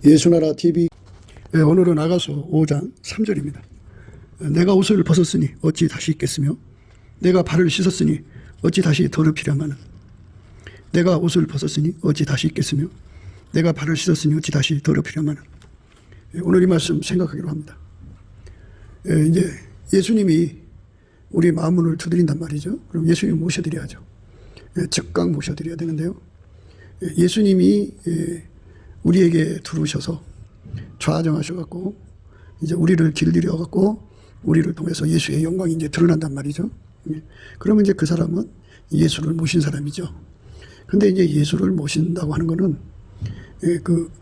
예수나라 TV. 오늘은 아가서 5장 3절입니다. 내가 옷을 벗었으니 어찌 다시 입겠으며 내가 발을 씻었으니 어찌 다시 더럽히려마는. 내가 옷을 벗었으니 어찌 다시 입겠으며 내가 발을 씻었으니 어찌 다시 더럽히려마는. 오늘 이 말씀 생각하기로 합니다. 이제 예수님이 우리 마음문을 두드린단 말이죠. 그럼 예수님 모셔드려야죠. 즉각 모셔드려야 되는데요. 예수님이 우리에게 들어오셔서 좌정하셔갖고 이제 우리를 길들여갖고 우리를 통해서 예수의 영광이 이제 드러난단 말이죠. 그러면 이제 그 사람은 예수를 모신 사람이죠. 근데 이제 예수를 모신다고 하는 거는 그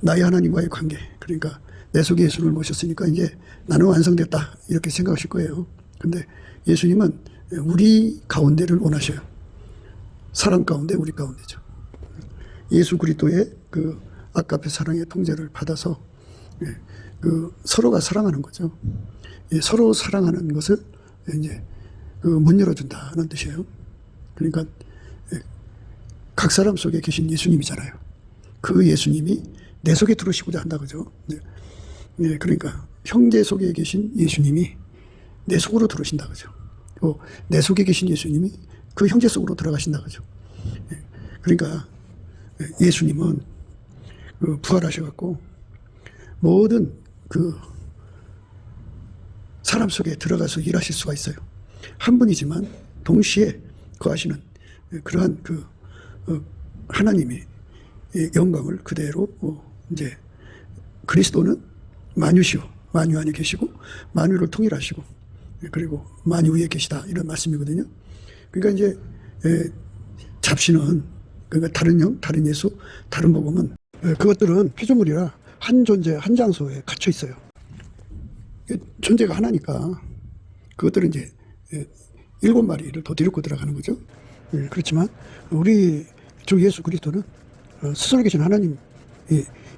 나의 하나님과의 관계, 그러니까 내 속에 예수를 모셨으니까 이제 나는 완성됐다 이렇게 생각하실 거예요. 근데 예수님은 우리 가운데를 원하셔요. 사랑 가운데 우리 가운데죠. 예수 그리스도의 그 아까페 사랑의 통제를 받아서 그 서로가 사랑하는 거죠. 서로 사랑하는 것을 이제 그 문 열어준다는 뜻이에요. 그러니까 각 사람 속에 계신 예수님이잖아요. 그 예수님이 내 속에 들어오시고자 한다 그죠. 그러니까 형제 속에 계신 예수님이 내 속으로 들어오신다 그죠. 내 속에 계신 예수님이 그 형제 속으로 들어가신다 그죠. 그러니까 예수님은 부활하셔갖고 모든 그 사람 속에 들어가서 일하실 수가 있어요. 한 분이지만 동시에 거하시는 그러한 그 하나님의 영광을 그대로 이제 그리스도는 만유시오, 만유 안에 계시고 만유를 통일하시고 그리고 만유 위에 계시다 이런 말씀이거든요. 그러니까 이제 잡신은 그러니까 다른 영, 다른 예수, 다른 복음은 그것들은 피조물이라 한 존재, 한 장소에 갇혀 있어요. 존재가 하나니까 그것들은 이제 7마리를 더 데리고 들어가는 거죠. 그렇지만 우리 주 예수 그리스도는 스스로 계신 하나님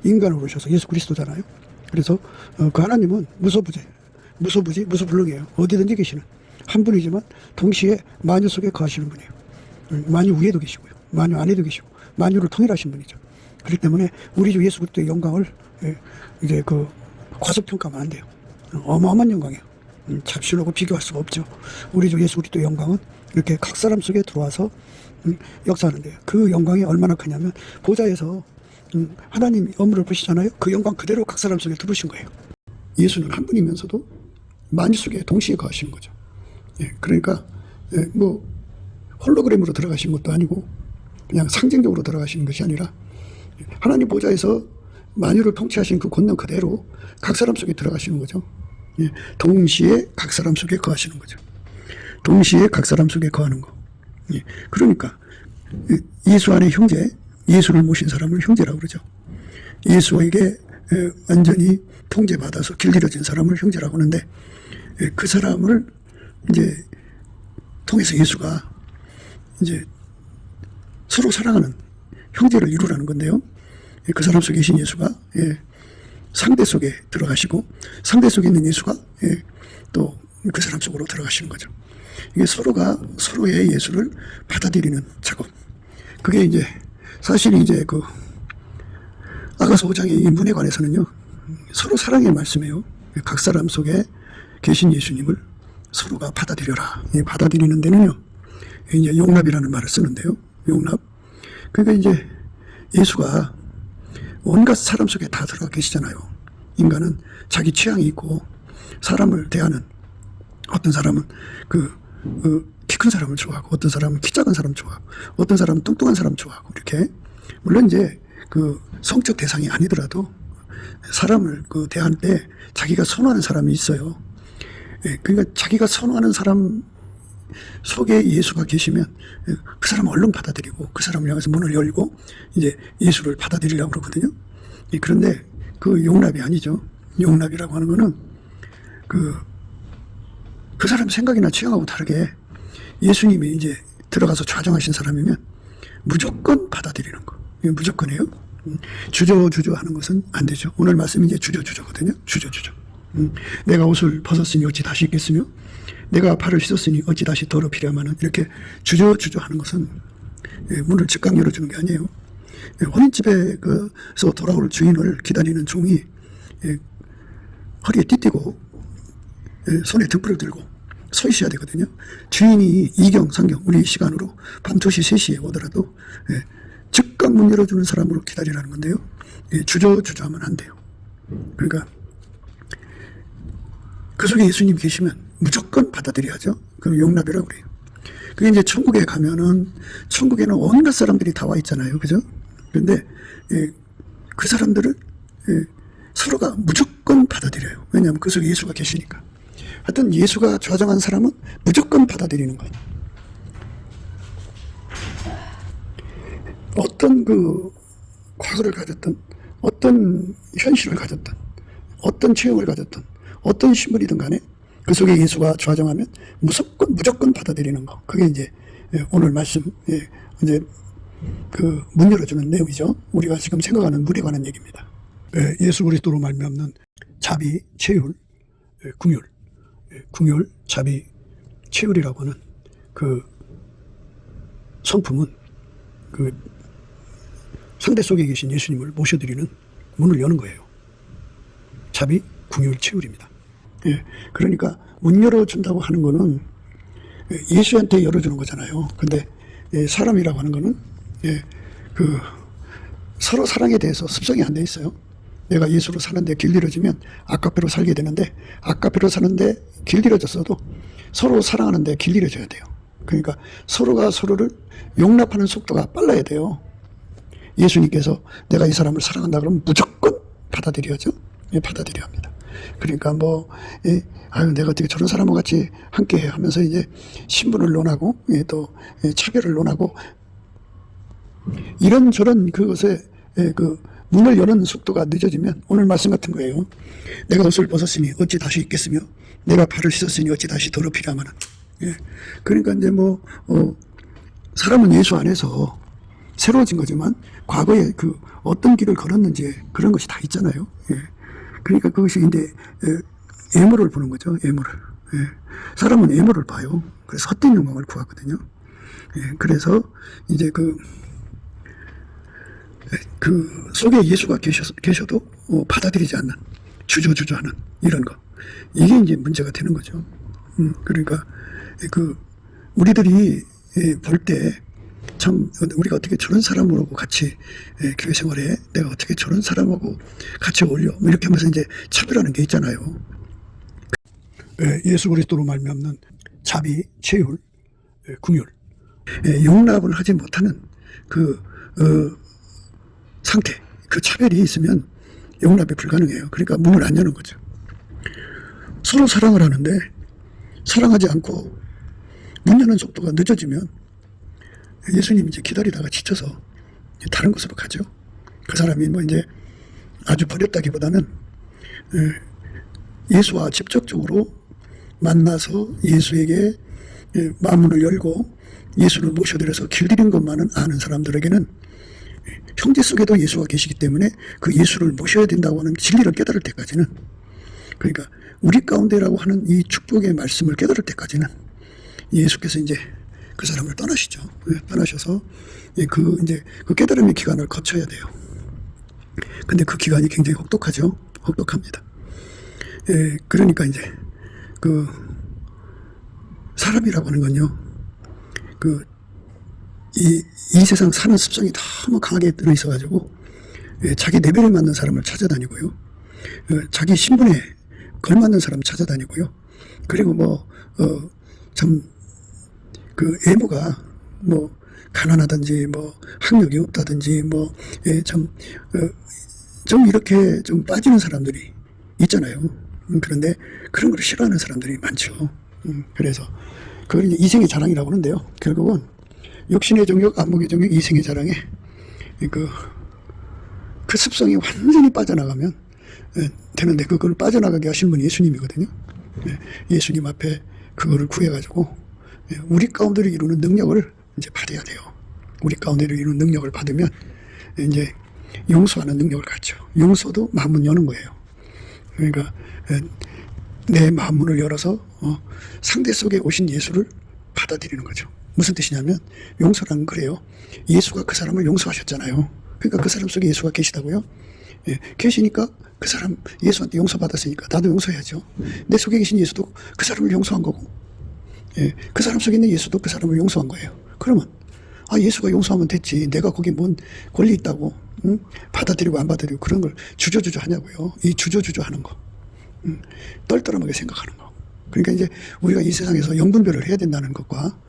인간으로 오셔서 예수 그리스도잖아요. 그래서 그 하나님은 무소불능이에요. 어디든지 계시는 한 분이지만 동시에 만유 속에 거하시는 분이에요. 만유 위에도 계시고요. 만유 안에도 계시고 만유를 통일하신 분이죠. 그렇기 때문에 우리 주 예수 그리스도의 영광을 이제 그 과소평가하면 안 돼요. 어마어마한 영광이에요. 잡신하고 비교할 수가 없죠. 우리 주 예수 그리스도의 영광은 이렇게 각 사람 속에 들어와서 역사하는데요. 그 영광이 얼마나 크냐면 보좌에서 하나님이 업무를 보시잖아요. 그 영광 그대로 각 사람 속에 들어오신 거예요. 예수는 한 분이면서도 만유 속에 동시에 거하시는 거죠. 그러니까 뭐 홀로그램으로 들어가신 것도 아니고 그냥 상징적으로 들어가시는 것이 아니라 하나님 보좌에서 만유를 통치하신 그 권능 그대로 각 사람 속에 들어가시는 거죠. 동시에 각 사람 속에 거하시는 거죠. 동시에 각 사람 속에 거하는 거. 그러니까 예수 안에 형제, 예수를 모신 사람을 형제라고 그러죠. 예수에게 완전히 통제받아서 길들여진 사람을 형제라고 하는데 그 사람을 이제 통해서 예수가 이제 서로 사랑하는 형제를 이루라는 건데요. 그 사람 속에 계신 예수가 상대 속에 들어가시고 상대 속에 있는 예수가 또 그 사람 속으로 들어가시는 거죠. 이게 서로가 서로의 예수를 받아들이는 작업. 그게 이제 사실 이제 그 아가서 5장의 이 문에 관해서는요. 서로 사랑의 말씀이에요. 각 사람 속에 계신 예수님을 서로가 받아들여라. 받아들이는 데는요. 이제 용납이라는 말을 쓰는데요. 용납. 그러니까 이제 예수가 온갖 사람 속에 다 들어가 계시잖아요. 인간은 자기 취향이 있고 사람을 대하는 어떤 사람은 키 큰 사람을 좋아하고 어떤 사람은 키 작은 사람 좋아하고 어떤 사람은 뚱뚱한 사람 좋아하고 이렇게 물론 이제 그 성적 대상이 아니더라도 사람을 그 대할 때 자기가 선호하는 사람이 있어요. 그러니까 자기가 선호하는 사람 속에 예수가 계시면 그 사람을 얼른 받아들이고 그 사람을 향해서 문을 열고 이제 예수를 받아들이려고 그러거든요. 그런데 그 용납이 아니죠. 용납이라고 하는 거는 그 사람 생각이나 취향하고 다르게 예수님이 이제 들어가서 좌정하신 사람이면 무조건 받아들이는 거. 이게 무조건이에요. 주저주저 하는 것은 안 되죠. 오늘 말씀이 이제 주저주저거든요. 주저주저. 내가 옷을 벗었으니 어찌 다시 입겠으며 내가 발을 씻었으니 어찌 다시 더럽히려마는. 이렇게 주저주저 하는 것은 문을 즉각 열어주는 게 아니에요. 어린집에서 돌아올 주인을 기다리는 종이 허리에 띠띠고 손에 등불을 들고 서 있어야 되거든요. 주인이 2경, 3경, 우리 시간으로 밤 2시, 3시에 오더라도 즉각 문 열어주는 사람으로 기다리라는 건데요. 주저하면 안 돼요. 그러니까 그 속에 예수님이 계시면 무조건 받아들여야죠. 그럼 용납이라고 그래요. 그게 이제 천국에 가면은, 천국에는 온갖 사람들이 다 와 있잖아요. 그죠? 그런데 그 사람들을 서로가 무조건 받아들여요. 왜냐하면 그 속에 예수가 계시니까. 하여튼 예수가 좌정한 사람은 무조건 받아들이는 거예요. 어떤 그 과거를 가졌던, 어떤 현실을 가졌던, 어떤 체험을 가졌던, 어떤 신분이든 간에 그 속에 예수가 좌정하면 무조건 받아들이는 거. 그게 이제 오늘 말씀, 이제 그 문 열어주는 내용이죠. 우리가 지금 생각하는 물에 관한 얘기입니다. 예수 그리스도로 말미암는 자비, 체휼, 궁율, 자비, 체휼이라고 하는 그 성품은 그 상대 속에 계신 예수님을 모셔드리는 문을 여는 거예요. 자비, 궁율, 체휼입니다. 그러니까 문 열어준다고 하는 거는 예수한테 열어주는 거잖아요. 근데 사람이라고 하는 거는 그 서로 사랑에 대해서 습성이 안 돼 있어요. 내가 예수로 사는데 길들여지면 아까페로 살게 되는데, 아까페로 사는데 길들여졌어도 서로 사랑하는데 길들여져야 돼요. 그러니까 서로가 서로를 용납하는 속도가 빨라야 돼요. 예수님께서 내가 이 사람을 사랑한다 그러면 무조건 받아들여야죠. 받아들여야 합니다. 그러니까 내가 어떻게 저런 사람과 같이 함께 하면서 이제 신분을 논하고, 또 차별을 논하고, 이런저런 그것에 그 문을 여는 속도가 늦어지면 오늘 말씀 같은 거예요. 내가 옷을 벗었으니 어찌 다시 입겠으며, 내가 발을 씻었으니 어찌 다시 더럽히랴 하는. 그러니까 이제 사람은 예수 안에서 새로워진 거지만 과거에 그 어떤 길을 걸었는지 그런 것이 다 있잖아요. 그러니까 그것이 이제 애모를 보는 거죠. 애모를. 사람은 애모를 봐요. 그래서 헛된 영광을 구하거든요. 그래서 이제 그 속에 예수가 계셔도 받아들이지 않는, 주저하는 이런 거. 이게 이제 문제가 되는 거죠. 그러니까 우리들이 볼 때 참 우리가 어떻게 저런 사람하고 같이 교회 생활에 내가 어떻게 저런 사람하고 같이 어울려 이렇게 하면서 이제 차별하는 게 있잖아요. 예수 그리스도로 말미암는 자비, 체휼, 궁율, 용납을 하지 못하는 그 상태, 그 차별이 있으면 용납이 불가능해요. 그러니까 문을 안 여는 거죠. 서로 사랑을 하는데 사랑하지 않고 문 여는 속도가 늦어지면 예수님 이제 기다리다가 지쳐서 다른 곳으로 가죠. 그 사람이 이제 아주 버렸다기보다는 예수와 직접적으로 만나서 예수에게 마음문을 열고 예수를 모셔드려서 길들인 것만은 아는 사람들에게는 형제 속에도 예수가 계시기 때문에 그 예수를 모셔야 된다고 하는 진리를 깨달을 때까지는, 그러니까 우리 가운데라고 하는 이 축복의 말씀을 깨달을 때까지는 예수께서 이제 그 사람을 떠나시죠. 떠나셔서 그 깨달음의 기간을 거쳐야 돼요. 근데 그 기간이 굉장히 혹독하죠. 혹독합니다. 그러니까 이제 그 사람이라고 하는 건요, 이 세상 사는 습성이 너무 강하게 들어있어가지고 자기 레벨에 맞는 사람을 찾아다니고요, 자기 신분에 걸맞는 사람 찾아다니고요, 그리고 그 애모가 가난하든지 학력이 없다든지 좀 이렇게 좀 빠지는 사람들이 있잖아요. 그런데 그런 걸 싫어하는 사람들이 많죠. 그래서 그걸 이제 이생의 자랑이라고 하는데요. 결국은 육신의 정욕, 안목의 정욕, 이생의 자랑에 그 습성이 완전히 빠져나가면 되는데, 그걸 빠져나가게 하신 분이 예수님이거든요. 예수님 앞에 그거를 구해가지고 우리 가운데를 이루는 능력을 이제 받아야 돼요. 우리 가운데를 이루는 능력을 받으면 이제 용서하는 능력을 갖죠. 용서도 마음문 여는 거예요. 그러니까 내 마음문을 열어서 상대 속에 오신 예수를 받아들이는 거죠. 무슨 뜻이냐면, 용서란 그래요. 예수가 그 사람을 용서하셨잖아요. 그러니까 그 사람 속에 예수가 계시다고요. 예, 계시니까 그 사람 예수한테 용서받았으니까 나도 용서해야죠. 내 속에 계신 예수도 그 사람을 용서한 거고, 예, 그 사람 속에 있는 예수도 그 사람을 용서한 거예요. 그러면 예수가 용서하면 됐지. 내가 거기 뭔 권리 있다고, 응? 받아들이고 안 받아들이고 그런 걸 주저주저 하냐고요. 이 주저주저 하는 거, 떨떠름하게 생각하는 거. 그러니까 이제 우리가 이 세상에서 영분별을 해야 된다는 것과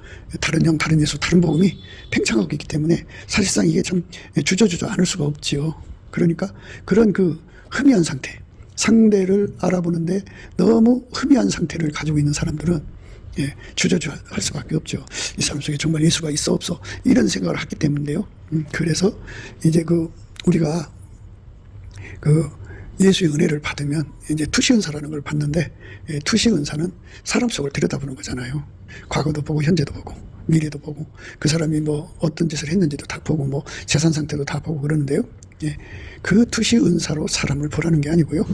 다른 영, 다른 예수, 다른 복음이 팽창하고 있기 때문에 사실상 이게 참 주저주저 않을 수가 없지요. 그러니까 그런 그 흠이한 상태, 상대를 알아보는데 너무 흠이한 상태를 가지고 있는 사람들은 주저주저 할 수밖에 없죠. 이 사람 속에 정말 예수가 있어 없어 이런 생각을 하기 때문인데요. 그래서 이제 우리가 예수의 은혜를 받으면 이제 투시은사라는 걸 받는데, 투시은사는 사람 속을 들여다보는 거잖아요. 과거도 보고 현재도 보고 미래도 보고 그 사람이 뭐 어떤 짓을 했는지도 다 보고 뭐 재산 상태도 다 보고 그러는데요. 그 투시은사로 사람을 보라는 게 아니고요.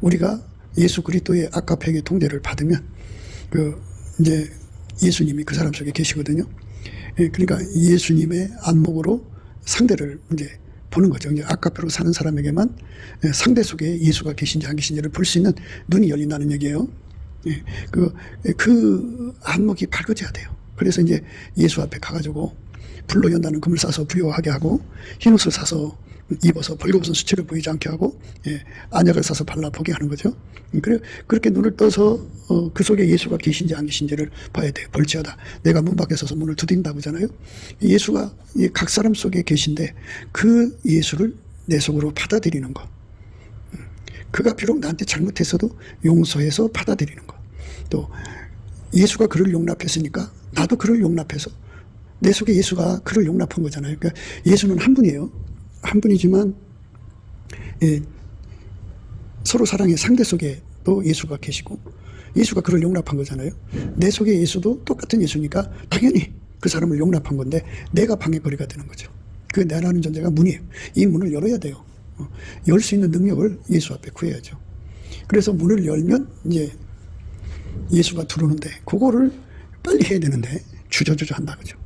우리가 예수 그리스도의 아카페의 통제를 받으면 이제 예수님이 그 사람 속에 계시거든요. 그러니까 예수님의 안목으로 상대를 이제 보는 거죠. 이제 아카페로 사는 사람에게만 상대 속에 예수가 계신지 안 계신지를 볼 수 있는 눈이 열린다는 얘기예요. 그 안목이 밝아져야 돼요. 그래서 이제 예수 앞에 가가지고 불로 연다는 금을 싸서 부여하게 하고, 흰 옷을 사서 입어서 벌거벗은 수치를 보이지 않게 하고, 안약을 사서 발라보게 하는 거죠. 그렇게 눈을 떠서 그 속에 예수가 계신지 안 계신지를 봐야 돼요. 볼지어다 내가 문 밖에 서서 문을 두드린다고 하잖아요. 예수가 각 사람 속에 계신데 그 예수를 내 속으로 받아들이는 것, 그가 비록 나한테 잘못했어도 용서해서 받아들이는 것, 또 예수가 그를 용납했으니까 나도 그를 용납해서 내 속에 예수가 그를 용납한 거잖아요. 그러니까 예수는 한 분이에요. 한 분이지만 서로 사랑의 상대 속에도 예수가 계시고 예수가 그를 용납한 거잖아요. 내 속에 예수도 똑같은 예수니까 당연히 그 사람을 용납한 건데 내가 방해거리가 되는 거죠. 그 나라는 존재가 문이에요. 이 문을 열어야 돼요. 열 수 있는 능력을 예수 앞에 구해야죠. 그래서 문을 열면 이제 예수가 들어오는데 그거를 빨리 해야 되는데 주저주저 한다 그죠.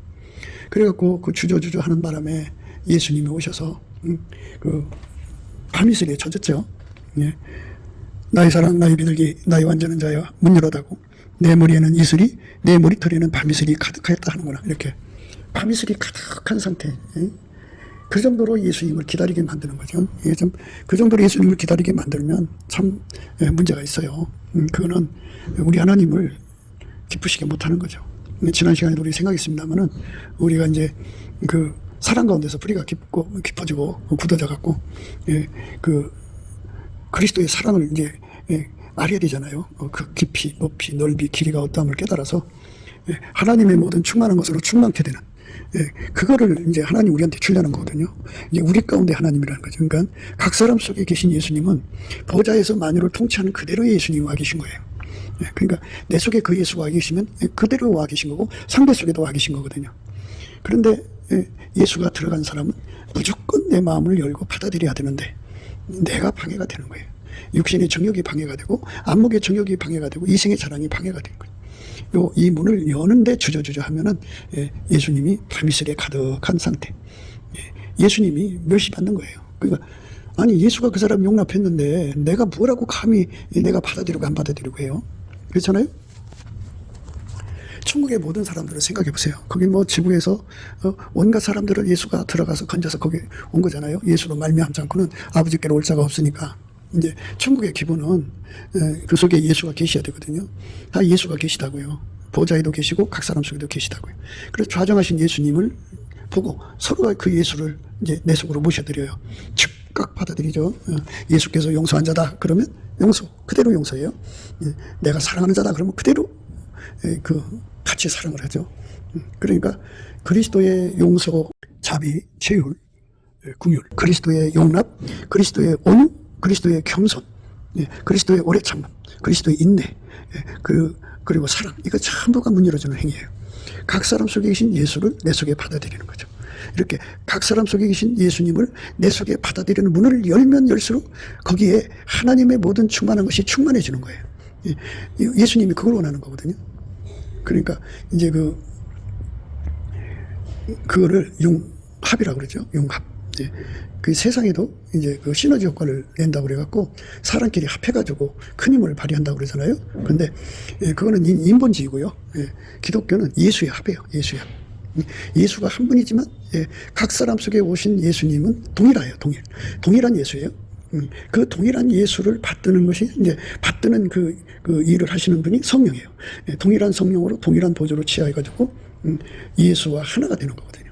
그래갖고 그 주저주저 하는 바람에 예수님이 오셔서 밤이슬에 젖었죠. 나의 사랑 나의 비둘기 나의 완전한 자여 문 열어다고 내 머리에는 이슬이 내 머리털에는 밤이슬이 가득하였다 하는구나. 이렇게 밤이슬이 가득한 상태, 그 정도로 예수님을 기다리게 만드는 거죠. 이게 좀 그 정도로 예수님을 기다리게 만들면 참 문제가 있어요. 그거는 우리 하나님을 기쁘시게 못하는 거죠. 지난 시간에도 우리 생각했습니다만은 우리가 이제 사랑 가운데서 뿌리가 깊어지고 굳어져 갖고 그리스도의 사랑을 이제 알아야 되잖아요. 그 깊이 높이 넓이 길이가 어떠함을 깨달아서 하나님의 모든 충만한 것으로 충만케 되는, 그거를 이제 하나님 우리한테 주려는 거거든요. 이제 우리 가운데 하나님이라는 거죠. 그러니까 각 사람 속에 계신 예수님은 보좌에서 만유를 통치하는 그대로의 예수님이 와 계신 거예요. 그러니까 내 속에 그 예수가 와 계시면 그대로 와 계신 거고 상대 속에도 와 계신 거거든요. 그런데 예수가 들어간 사람은 무조건 내 마음을 열고 받아들여야 되는데 내가 방해가 되는 거예요. 육신의 정욕이 방해가 되고 안목의 정욕이 방해가 되고 이생의 자랑이 방해가 되는 거예요. 이 문을 여는데 주저주저 하면은 예수님이 밤이슬에 가득한 상태, 예수님이 멸시받는 거예요. 그러니까 아니 예수가 그 사람 용납했는데 내가 뭐라고 감히 내가 받아들이고 안 받아들이고 해요. 그렇잖아요. 천국의 모든 사람들을 생각해 보세요. 거기 뭐 지구에서 온갖 사람들을 예수가 들어가서 건져서 거기 온 거잖아요. 예수로 말미암지 않고는 아버지께로 올 자가 없으니까. 이제 천국의 기본은 그 속에 예수가 계셔야 되거든요. 다 예수가 계시다고요. 보좌에도 계시고 각 사람 속에도 계시다고요. 그래서 좌정하신 예수님을 보고 서로가 그 예수를 이제 내 속으로 모셔드려요. 즉각 받아들이죠. 예수께서 용서한 자다 그러면 용서, 그대로 용서해요. 내가 사랑하는 자다 그러면 그대로 같이 사랑을 하죠. 그러니까 그리스도의 용서, 자비, 제율, 긍휼, 그리스도의 용납, 그리스도의 온유, 그리스도의 겸손, 그리스도의 오래 참음, 그리스도의 인내, 그리고 사랑, 이거 전부가 문 열어주는 행위예요. 각 사람 속에 계신 예수를 내 속에 받아들이는 거죠. 이렇게 각 사람 속에 계신 예수님을 내 속에 받아들이는 문을 열면 열수록 거기에 하나님의 모든 충만한 것이 충만해지는 거예요. 예수님이 그걸 원하는 거거든요. 그러니까 이제 그거를 합이라고 그러죠. 융합. 예. 그 세상에도 이제 그 시너지 효과를 낸다고 그래갖고 사람끼리 합해가지고 큰 힘을 발휘한다고 그러잖아요. 근데 예, 그거는 인본주의고요. 예. 기독교는 예수의 합이에요. 예수의 합. 예수가 한 분이지만 예, 각 사람 속에 오신 예수님은 동일해요. 동일한 예수예요. 그 동일한 예수를 받드는 것이 이제 받드는 그 일을 하시는 분이 성령이에요. 예, 동일한 성령으로 동일한 보조로 취하해가지고 예수와 하나가 되는 거거든요.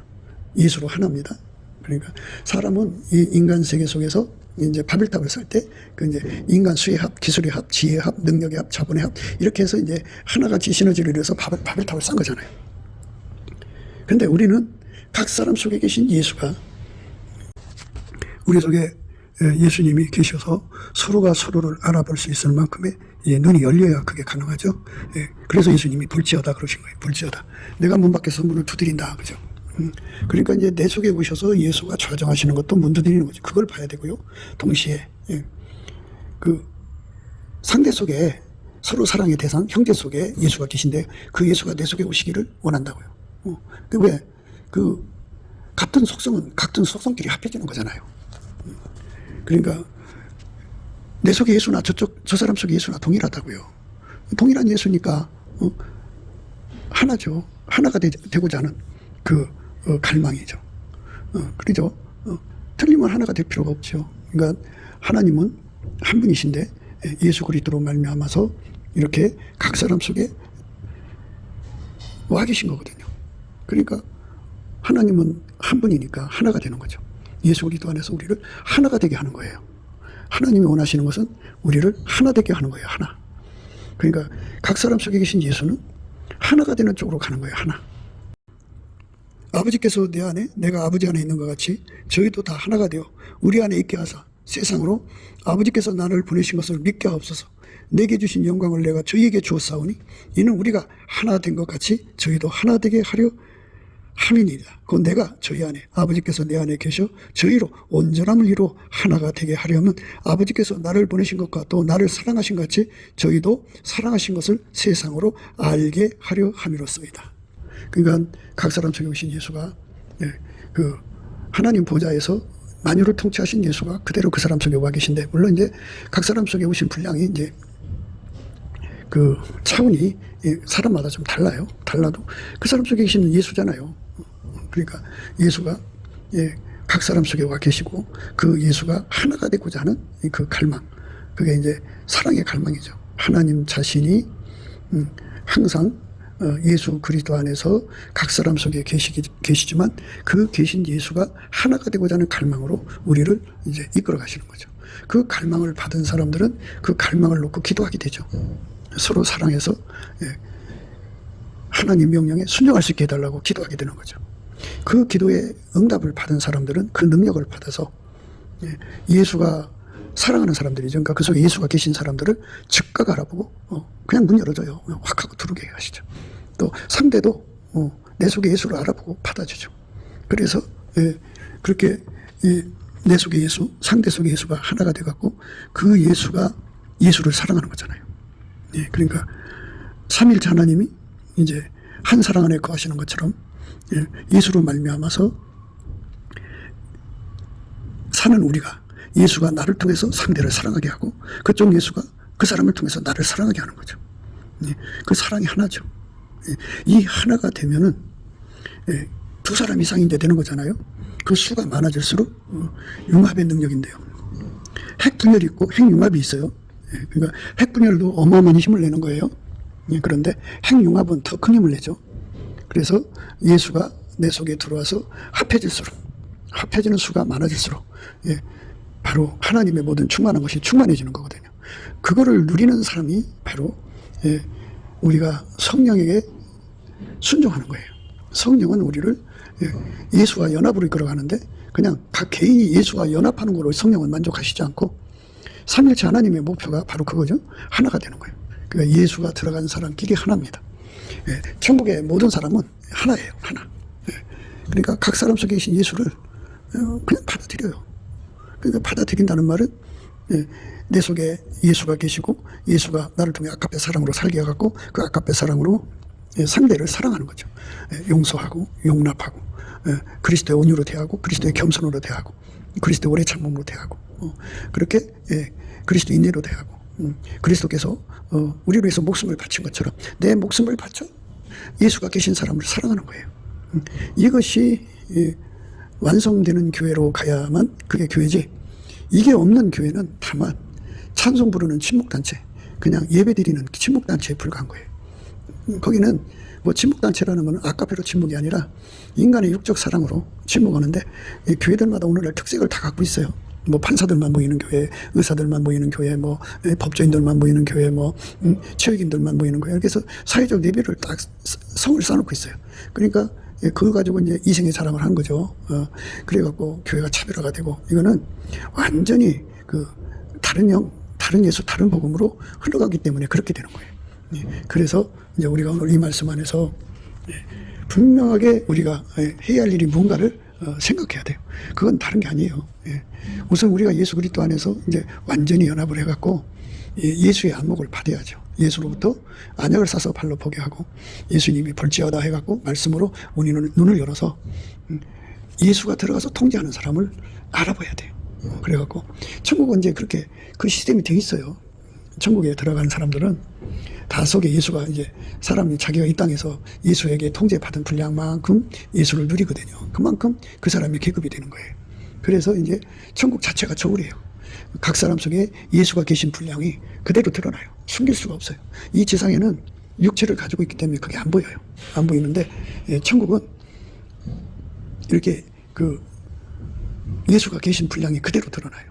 예수로 하나입니다. 그러니까 사람은 이 인간 세계 속에서 이제 바벨탑을 쌓을 때 그 이제 인간 수의 합, 기술의 합, 지혜의 합, 능력의 합, 자본의 합 이렇게 해서 이제 하나같이 시너지를 이뤄서 바벨탑을 쌓은 거잖아요. 그런데 우리는 각 사람 속에 계신 예수가 우리 속에 예수님이 계셔서 서로가 서로를 알아볼 수 있을 만큼의 눈이 열려야 그게 가능하죠. 그래서 예수님이 불지어다 그러신 거예요. 불지어다. 내가 문 밖에서 문을 두드린다. 그죠? 그러니까 이제 내 속에 오셔서 예수가 좌정하시는 것도 문 두드리는 거죠. 그걸 봐야 되고요. 동시에 그 상대 속에 서로 사랑의 대상, 형제 속에 예수가 계신데 그 예수가 내 속에 오시기를 원한다고요. 왜? 같은 속성은 같은 속성끼리 합해지는 거잖아요. 그러니까 내 속에 예수나 저 사람 속에 예수나 동일하다고요. 동일한 예수니까 하나죠. 하나가 되고자 하는 갈망이죠. 그러죠. 틀리면 하나가 될 필요가 없죠. 그러니까 하나님은 한 분이신데 예수 그리스도로 말미암아서 이렇게 각 사람 속에 와 계신 거거든요. 그러니까 하나님은 한 분이니까 하나가 되는 거죠. 예수 그리스도 안에서 우리를 하나가 되게 하는 거예요. 하나님이 원하시는 것은 우리를 하나 되게 하는 거예요. 하나. 그러니까 각 사람 속에 계신 예수는 하나가 되는 쪽으로 가는 거예요. 하나. 아버지께서 내 안에 내가 아버지 안에 있는 것 같이 저희도 다 하나가 되어 우리 안에 있게 하사 세상으로 아버지께서 나를 보내신 것을 믿게 하옵소서. 내게 주신 영광을 내가 저희에게 주었사오니 이는 우리가 하나 된 것 같이 저희도 하나 되게 하려 함이니이다. 곧 내가 저희 안에 아버지께서 내 안에 계셔 저희로 온전함을 이루어 하나가 되게 하려면 아버지께서 나를 보내신 것과 또 나를 사랑하신 것 같이 저희도 사랑하신 것을 세상으로 알게 하려 함이로소이다. 그러니까 각 사람 속에 오신 예수가 하나님 보좌에서 만유를 통치하신 예수가 그대로 그 사람 속에 와 계신데, 물론 이제 각 사람 속에 오신 분량이 이제 그 차원이 사람마다 좀 달라도 그 사람 속에 계시는 예수잖아요. 그러니까 예수가 각 사람 속에 와 계시고 그 예수가 하나가 되고자 하는 그 갈망, 그게 이제 사랑의 갈망이죠. 하나님 자신이 항상 예수 그리스도 안에서 각 사람 속에 계시지만 그 계신 예수가 하나가 되고자 하는 갈망으로 우리를 이제 이끌어 가시는 거죠. 그 갈망을 받은 사람들은 그 갈망을 놓고 기도하게 되죠. 서로 사랑해서 하나님 명령에 순종할 수 있게 해달라고 기도하게 되는 거죠. 그 기도에 응답을 받은 사람들은 그 능력을 받아서 예수가 사랑하는 사람들이죠. 그러니까 그 속에 예수가 계신 사람들을 즉각 알아보고 그냥 문 열어줘요. 확 하고 들어오게 하시죠. 또 상대도 내 속에 예수를 알아보고 받아주죠. 그래서 그렇게 내 속에 예수, 상대 속에 예수가 하나가 돼갖고 그 예수가 예수를 사랑하는 거잖아요. 그러니까 삼일체 하나님이 이제 한 사랑 안에 거하시는 것처럼 예수로 말미암아서 사는 우리가 예수가 나를 통해서 상대를 사랑하게 하고 그쪽 예수가 그 사람을 통해서 나를 사랑하게 하는 거죠. 그 사랑이 하나죠. 이 하나가 되면은 두 사람 이상이 이제 되는 거잖아요. 그 수가 많아질수록 융합의 능력인데요. 핵분열이 있고 핵융합이 있어요. 그러니까 핵분열도 어마어마한 힘을 내는 거예요. 그런데 핵융합은 더 큰 힘을 내죠. 그래서 예수가 내 속에 들어와서 합해지는 수가 많아질수록 바로 하나님의 모든 충만한 것이 충만해지는 거거든요. 그거를 누리는 사람이 바로 우리가 성령에게 순종하는 거예요. 성령은 우리를 예수와 연합으로 이끌어가는데 그냥 각 개인이 예수와 연합하는 걸로 성령은 만족하시지 않고 삼일체 하나님의 목표가 바로 그거죠. 하나가 되는 거예요. 그러니까 예수가 들어간 사람끼리 하나입니다. 천국의 모든 사람은 하나예요. 하나. 그러니까 각 사람 속에 계신 예수를 그냥 받아들여요. 그러니까 받아들인다는 말은 내 속에 예수가 계시고 예수가 나를 통해 아까페 사랑으로 살게 해갖고 그 아까페 사랑으로 상대를 사랑하는 거죠. 용서하고 용납하고 그리스도의 온유로 대하고 그리스도의 겸손으로 대하고 그리스도의 오래 참음으로 대하고 그렇게 그리스도 인내로 대하고 그리스도께서 우리를 위해서 목숨을 바친 것처럼 내 목숨을 바쳐 예수가 계신 사람을 사랑하는 거예요. 이것이 완성되는 교회로 가야만 그게 교회지, 이게 없는 교회는 다만 찬송 부르는 침묵단체, 그냥 예배 드리는 침묵단체에 불과한 거예요. 거기는 뭐 침묵단체라는 것은 아카페로 침묵이 아니라 인간의 육적 사랑으로 침묵하는데, 교회들마다 오늘날 특색을 다 갖고 있어요. 뭐 판사들만 모이는 교회, 의사들만 모이는 교회, 뭐 법조인들만 모이는 교회, 뭐 체육인들만 모이는 교회, 이렇게 해서 사회적 예배를 딱 성을 쌓아놓고 있어요. 그러니까 그거 가지고 이제 이생의 자랑을 한 거죠. 그래갖고 교회가 차별화가 되고, 이거는 완전히 그 다른 예수, 다른 복음으로 흘러가기 때문에 그렇게 되는 거예요. 그래서 이제 우리가 오늘 이 말씀 안에서 분명하게 우리가 해야 할 일이 뭔가를 생각해야 돼요. 그건 다른 게 아니에요. 우선 우리가 예수 그리스도 안에서 이제 완전히 연합을 해갖고 예수의 안목을 받아야죠. 예수로부터 안약을 싸서 발로 보게 하고, 예수님이 볼지어다 해갖고 말씀으로 우리는 눈을 열어서 예수가 들어가서 통제하는 사람을 알아봐야 돼요. 그래갖고 천국은 이제 그렇게 그 시스템이 돼 있어요. 천국에 들어가는 사람들은 다 속에 예수가 이제 사람이 자기가 이 땅에서 예수에게 통제받은 분량만큼 예수를 누리거든요. 그만큼 그 사람이 계급이 되는 거예요. 그래서 이제 천국 자체가 저울이에요. 각 사람 속에 예수가 계신 분량이 그대로 드러나요. 숨길 수가 없어요. 이 지상에는 육체를 가지고 있기 때문에 그게 안 보여요. 안 보이는데 천국은 이렇게 그 예수가 계신 분량이 그대로 드러나요.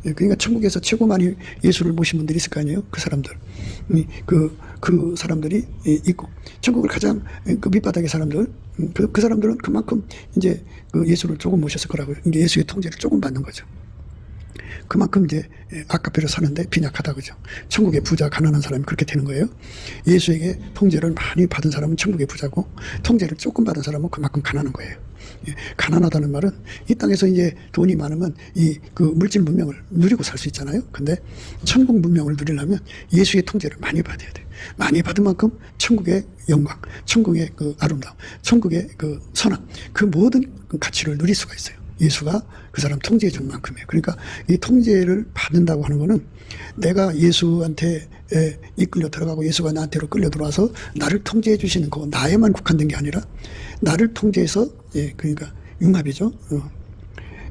그러니까 천국에서 최고 많이 예수를 모신 분들이 있을 거 아니에요. 그 사람들, 그 사람들이 있고, 천국을 가장 그 밑바닥의 사람들, 그 사람들은 그만큼 이제 그 예수를 조금 모셨을 거라고요. 이제 예수의 통제를 조금 받는 거죠. 그만큼 이제 아카페로 사는데 빈약하다, 그죠? 천국의 부자, 가난한 사람이 그렇게 되는 거예요. 예수에게 통제를 많이 받은 사람은 천국의 부자고, 통제를 조금 받은 사람은 그만큼 가난한 거예요. 가난하다는 말은 이 땅에서 이제 돈이 많으면 그 물질 문명을 누리고 살 수 있잖아요. 근데 천국 문명을 누리려면 예수의 통제를 많이 받아야 돼요. 많이 받은 만큼 천국의 영광, 천국의 그 아름다움, 천국의 그 선함, 그 모든 가치를 누릴 수가 있어요. 예수가 그 사람 통제해 준 만큼이에요. 그러니까 이 통제를 받는다고 하는 거는 내가 예수한테 이끌려 들어가고 예수가 나한테로 끌려 들어와서 나를 통제해 주시는 거, 나에만 국한된 게 아니라 나를 통제해서, 그러니까 융합이죠.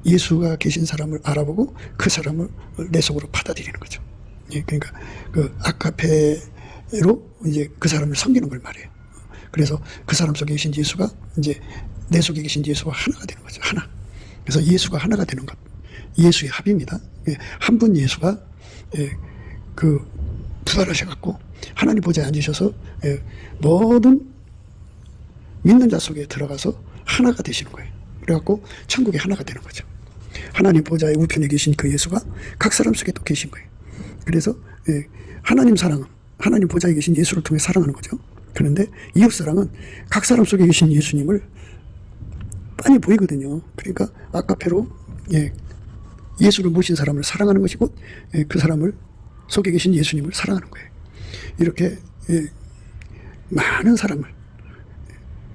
예수가 계신 사람을 알아보고 그 사람을 내 속으로 받아들이는 거죠. 그러니까 그 아카페로 이제 그 사람을 섬기는 걸 말해요. 그래서 그 사람 속에 계신 예수가 이제 내 속에 계신 예수와 하나가 되는 거죠. 하나. 그래서 예수가 하나가 되는 것, 예수의 합입니다. 한 분 예수가 그 부활하셔갖고 하나님 보좌에 앉으셔서 모든 믿는 자 속에 들어가서 하나가 되시는 거예요. 그래갖고 천국에 하나가 되는 거죠. 하나님 보좌의 우편에 계신 그 예수가 각 사람 속에 또 계신 거예요. 그래서 하나님 사랑은 하나님 보좌에 계신 예수를 통해 사랑하는 거죠. 그런데 이웃 사랑은 각 사람 속에 계신 예수님을 빤히 보이거든요. 그러니까 아카페로 예수를 모신 사람을 사랑하는 것이고, 그 사람을 속에 계신 예수님을 사랑하는 거예요. 이렇게 많은 사람을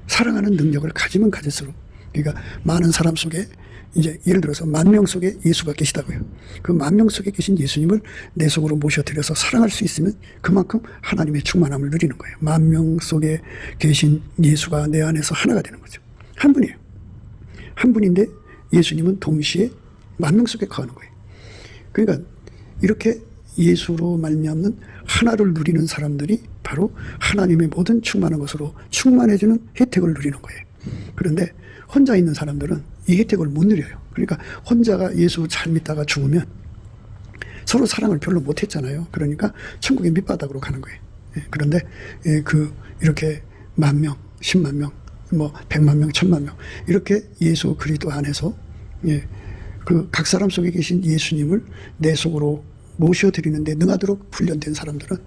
사랑하는 능력을 가지면 가질수록, 그러니까 많은 사람 속에 이제 예를 들어서 10,000명 속에 예수가 계시다고요. 그 10,000명 속에 계신 예수님을 내 속으로 모셔드려서 사랑할 수 있으면 그만큼 하나님의 충만함을 누리는 거예요. 10,000명 속에 계신 예수가 내 안에서 하나가 되는 거죠. 한 분이에요. 한 분인데 예수님은 동시에 10,000명 속에 거하는 거예요. 그러니까 이렇게 예수로 말미암는 하나를 누리는 사람들이 바로 하나님의 모든 충만한 것으로 충만해지는 혜택을 누리는 거예요. 그런데 혼자 있는 사람들은 이 혜택을 못 누려요. 그러니까 혼자가 예수 잘 믿다가 죽으면 서로 사랑을 별로 못했잖아요. 그러니까 천국의 밑바닥으로 가는 거예요. 그런데 이렇게 10,000명, 100,000명, 뭐 100,000명, 1,000,000명 이렇게 예수 그리스도 안에서 그 각 사람 속에 계신 예수님을 내 속으로 모셔드리는데 능하도록 훈련된 사람들은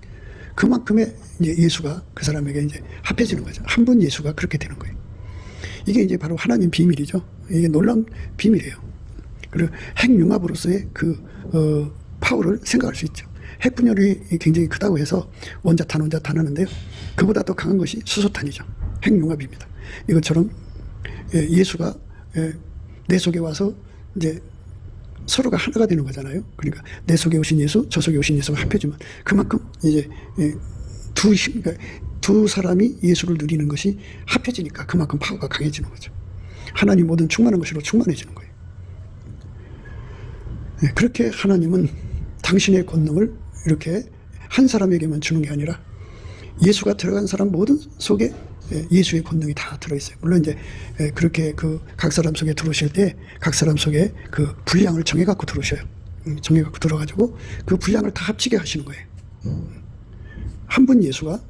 그만큼의 이제 예수가 그 사람에게 이제 합해지는 거죠. 한 분 예수가 그렇게 되는 거예요. 이게 이제 바로 하나님 비밀이죠. 이게 놀라운 비밀이에요. 그리고 핵융합으로서의 그 파워를 생각할 수 있죠. 핵분열이 굉장히 크다고 해서 원자탄 하는데요. 그보다 더 강한 것이 수소탄이죠. 핵융합입니다. 이것처럼 예수가 내 속에 와서 이제 서로가 하나가 되는 거잖아요. 그러니까 내 속에 오신 예수, 저 속에 오신 예수가 합해지면 그만큼 이제 그러니까 두 사람이 예수를 누리는 것이 합해지니까 그만큼 파워가 강해지는 거죠. 하나님 모든 충만한 것으로 충만해지는 거예요. 그렇게 하나님은 당신의 권능을 이렇게 한 사람에게만 주는 게 아니라 예수가 들어간 사람 모든 속에 예수의 권능이 다 들어있어요. 물론 이제 그렇게 그 각 사람 속에 들어오실 때 각 사람 속에 그 분량을 정해갖고 들어오셔요. 정해갖고 들어가지고 그 분량을 다 합치게 하시는 거예요. 한 분 예수가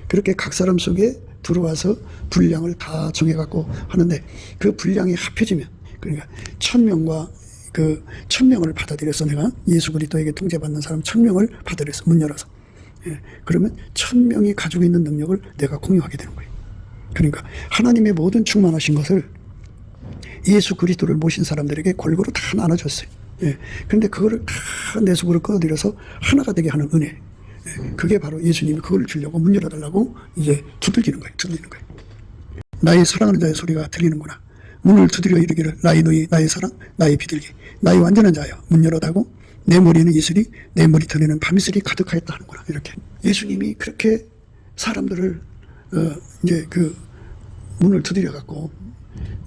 그렇게 각 사람 속에 들어와서 분량을 다 정해갖고 하는데 그 분량이 합해지면 그러니까 1000명과 그 1000명을 받아들여서 내가 예수 그리스도에게 통제받는 사람 1000명을 받아들여서 문 열어서 그러면 1000명이 가지고 있는 능력을 내가 공유하게 되는 거예요. 그러니까 하나님의 모든 충만하신 것을 예수 그리스도를 모신 사람들에게 골고루 다 나눠줬어요. 그런데 그거를 다 내 속으로 끌어들여서 하나가 되게 하는 은혜. 그게 바로 예수님이 그걸 주려고 문 열어달라고 이제 두들기는 거예요. 나의 사랑하는 자의 소리가 들리는구나. 문을 두드려 이르기를 나의 너희 나의 사랑 나의 비둘기 나의 완전한 자여 문 열어다고 내 머리는 이슬이 내 머리털에는 밤이슬이 가득하였다 하는구나. 이렇게 예수님이 그렇게 사람들을 이제 그 문을 두드려 갖고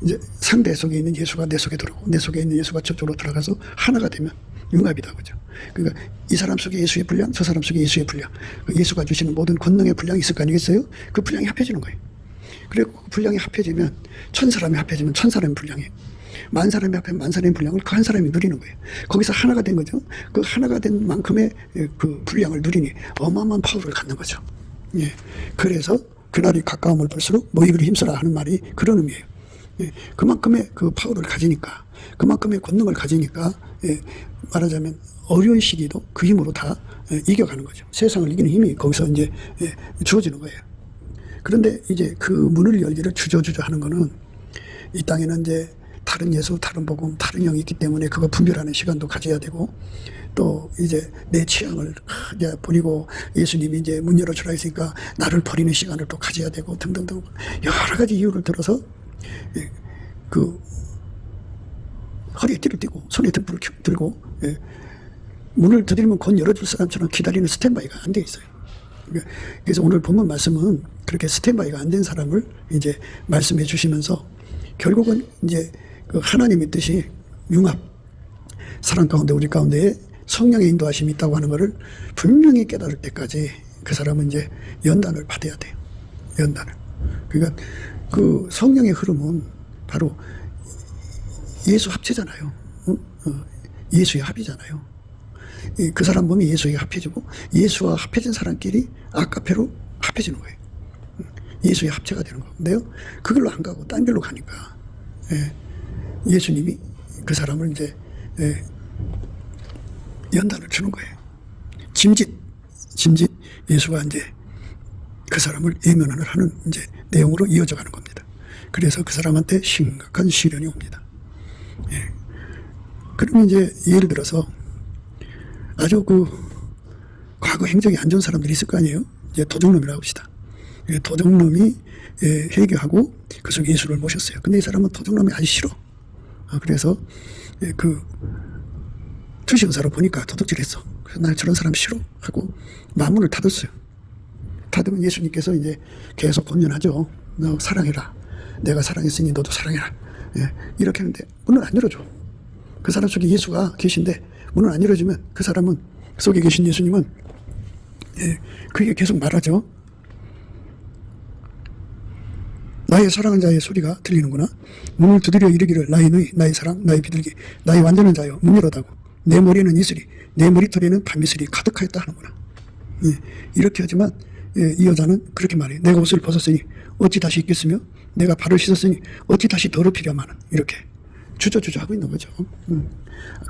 이제 상대 속에 있는 예수가 내 속에 들어오고 내 속에 있는 예수가 저쪽으로 들어가서 하나가 되면 융합이다 그죠. 그러니까 이 사람 속에 예수의 분량 저 사람 속에 예수의 분량 예수가 주시는 모든 권능의 분량이 있을 거 아니겠어요. 그 분량이 합해지는 거예요. 그리고 그 분량이 합해지면 1000사람이 합해지면 1000사람의 분량이에요. 10,000사람이 합해면 10,000사람의 분량을 그 한 사람이 누리는 거예요. 거기서 하나가 된 거죠. 그 하나가 된 만큼의 그 분량을 누리니 어마어마한 파워를 갖는 거죠. 그래서 그날이 가까움을 볼수록 모이기를 힘써라 하는 말이 그런 의미예요. 그만큼의 그 파워를 가지니까 그만큼의 권능을 가지니까 말하자면 어려운 시기도 그 힘으로 다 이겨가는 거죠. 세상을 이기는 힘이 거기서 이제 주어지는 거예요. 그런데 이제 그 문을 열기를 주저주저 하는 거는 이 땅에는 이제 다른 예수, 다른 복음, 다른 영이 있기 때문에 그거 분별하는 시간도 가져야 되고 또 이제 내 취향을 이제 버리고 예수님이 이제 문 열어주라 했으니까 나를 버리는 시간을 또 가져야 되고 등등등 여러 가지 이유를 들어서 그 허리에 띠를 띠고 손에 등불을 들고 문을 두드리면 곧 열어줄 사람처럼 기다리는 스탠바이가 안 돼 있어요. 그래서 오늘 본문 말씀은 그렇게 스탠바이가 안 된 사람을 이제 말씀해 주시면서 결국은 이제 그 하나님의 뜻이 융합, 사랑 가운데 우리 가운데에 성령의 인도하심이 있다고 하는 것을 분명히 깨달을 때까지 그 사람은 이제 연단을 받아야 돼요. 연단을. 그러니까 그 성령의 흐름은 바로 예수 합체잖아요. 예수의 합이잖아요. 그 사람 몸이 예수에게 합해지고 예수와 합해진 사람끼리 아카페로 합해지는 거예요. 예수의 합체가 되는 건데요. 그걸로 안 가고 딴 길로 가니까 예수님이 그 사람을 이제 연단을 주는 거예요. 짐짓 예수가 이제 그 사람을 예면을 하는 이제 내용으로 이어져 가는 겁니다. 그래서 그 사람한테 심각한 시련이 옵니다. 그러면 이제 예를 들어서 아주 그 과거 행적이 안 좋은 사람들이 있을 거 아니에요. 이제 도둑놈이라고 합시다. 도둑놈이 회개하고 그 속에 예수를 모셨어요. 근데 이 사람은 도둑놈이 아주 싫어. 그래서 그 투시의사로 보니까 도둑질했어. 그래서 나 저런 사람 싫어 하고 마문을 닫았어요. 닫으면 예수님께서 이제 계속 권면하죠. 너 사랑해라. 내가 사랑했으니 너도 사랑해라. 이렇게 하는데 문을 안 열어줘. 그 사람 속에 예수가 계신데 문을 안 열어주면 그 사람은 속에 계신 예수님은 그게 계속 말하죠. 나의 사랑하는 자의 소리가 들리는구나. 문을 두드려 이르기를 나의 너희 나의 사랑 나의 비둘기 나의 완전한 자여 문 열어다고 내 머리에는 이슬이 내 머리털에는 밤이슬이 가득하였다 하는구나. 이렇게 하지만 이 여자는 그렇게 말해. 내가 옷을 벗었으니 어찌 다시 입겠으며 내가 발을 씻었으니 어찌 다시 더럽히려마는 이렇게 주저주저 하고 있는 거죠.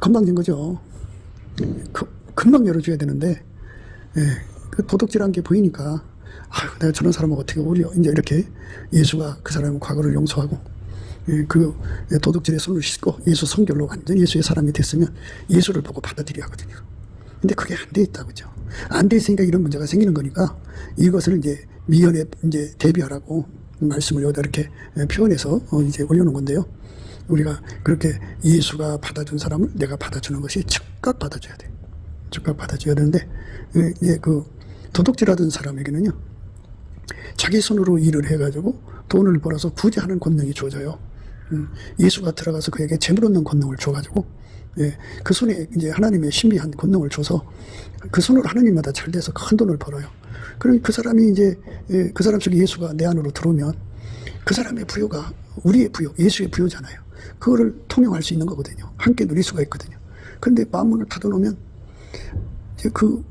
건방진 거죠. 금방 열어줘야 되는데 그 도둑질한 게 보이니까 아유, 내가 저런 사람을 어떻게 오려 이제 이렇게 예수가 그 사람의 과거를 용서하고 그 도둑질의 손을 씻고 예수 성결로 완전 예수의 사람이 됐으면 예수를 보고 받아들여야 하거든요. 근데 그게 안 돼 있다 그죠. 안 돼 있으니까 이런 문제가 생기는 거니까 이것을 이제 미연에 이제 대비하라고 말씀을 여기다 이렇게 표현해서 이제 올려놓은 건데요. 우리가 그렇게 예수가 받아준 사람을 내가 받아주는 것이 즉각 받아줘야 돼. 즉각 받아줘야 되는데, 그 도둑질하던 사람에게는요, 자기 손으로 일을 해가지고 돈을 벌어서 부자하는 권능이 주어져요. 예수가 들어가서 그에게 재물 얻는 권능을 줘가지고, 그 손에 이제 하나님의 신비한 권능을 줘서 그 손으로 하나님마다 잘 돼서 큰 돈을 벌어요. 그럼 그 사람이 이제 그 사람 속에 예수가 내 안으로 들어오면 그 사람의 부요가 우리의 부요, 예수의 부요잖아요. 그거를 통용할 수 있는 거거든요. 함께 누릴 수가 있거든요. 그런데 마음문을 닫아놓으면 이제 그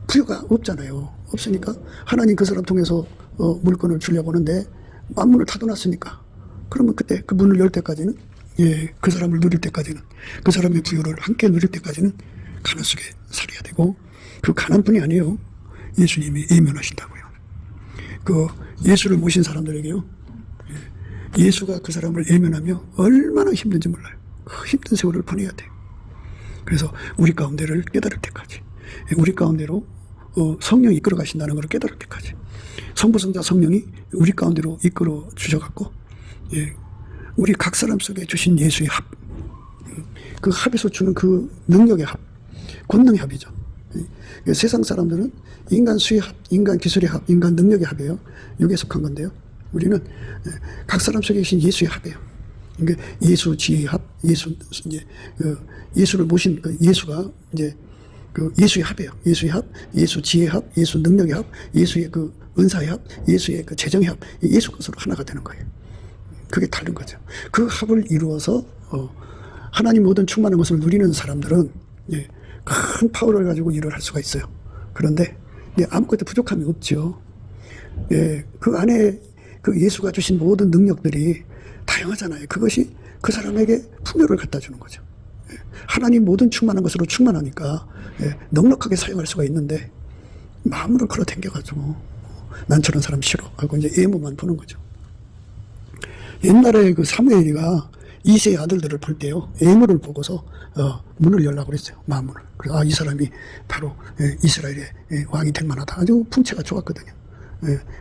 부요가 없잖아요. 없으니까 하나님 그 사람 통해서 물건을 주려고 하는데 마음문을 닫아놨으니까, 그러면 그때 그 문을 열 때까지는, 그 사람을 누릴 때까지는, 그 사람의 부요를 함께 누릴 때까지는 가난 속에 살아야 되고, 그 가난뿐이 아니에요. 예수님이 예면하신다고요. 그 예수를 모신 사람들에게요, 예수가 그 사람을 예면하며 얼마나 힘든지 몰라요. 그 힘든 세월을 보내야 돼요. 그래서 우리 가운데를 깨달을 때까지, 우리 가운데로 성령이 이끌어 가신다는 것을 깨달을 때까지, 성부, 성자, 성령이 우리 가운데로 이끌어 주셔갖고, 우리 각 사람 속에 주신 예수의 합, 그 합에서 주는 그 능력의 합, 권능의 합이죠. 세상 사람들은 인간 수의 합, 인간 기술의 합, 인간 능력의 합이에요. 여기에 속한 건데요. 우리는 각 사람 속에 계신 예수의 합이에요. 그러니까 예수 지혜의 합, 예수를 모신 그 예수가 이제 그 예수의 합이에요. 예수의 합, 예수 지혜의 합, 예수 능력의 합, 예수의 그 은사의 합, 예수의 그 재정의 합, 예수 것으로 하나가 되는 거예요. 그게 다른 거죠. 그 합을 이루어서 하나님 모든 충만한 것을 누리는 사람들은 큰 파워를 가지고 일을 할 수가 있어요. 그런데 아무것도 부족함이 없죠. 그 안에 그 예수가 주신 모든 능력들이 다양하잖아요. 그것이 그 사람에게 풍요를 갖다 주는 거죠. 하나님 모든 충만한 것으로 충만하니까 넉넉하게 사용할 수가 있는데, 마음으로 걸어 댕겨가지고 난 저런 사람 싫어 하고 이제 예모만 보는 거죠. 옛날에 그 사무엘이가 이세의 아들들을 볼 때요, 예물을 보고서 문을 열라고 그랬어요. 마음문을. 그래서 이 사람이 바로 이스라엘의 왕이 될 만하다. 아주 풍채가 좋았거든요.